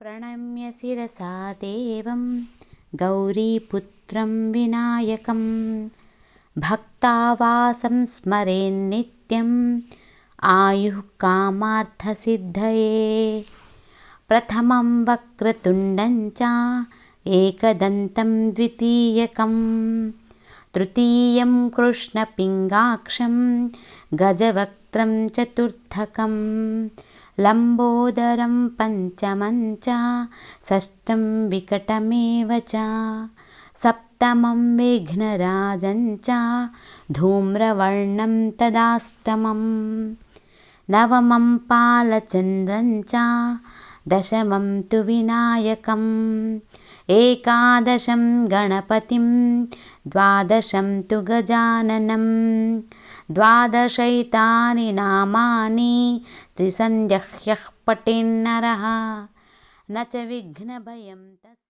प्रणम्य शिरसा देवं गौरीपुत्रं विनायकं भक्तावासं स्मरेन्नित्यम् आयुः कामार्थसिद्धये। प्रथमं वक्रतुण्डं च एकदन्तं द्वितीयकं तृतीयं कृष्णपिङ्गाक्षं गजवक्त्रं चतुर्थकं लम्बोदरं पञ्चमं च षष्ठं विकटमेव च सप्तमं विघ्नराजं च धूम्रवर्णं तदाष्टमं नवमं बालचन्द्रं च दशमं तु विनायकम् एकादशं गणपतिं द्वादशं तु गजाननं द्वादशैतानि नामानि त्रिसन्ध्यः पठेन्नरः न च विघ्नभयं तस्य।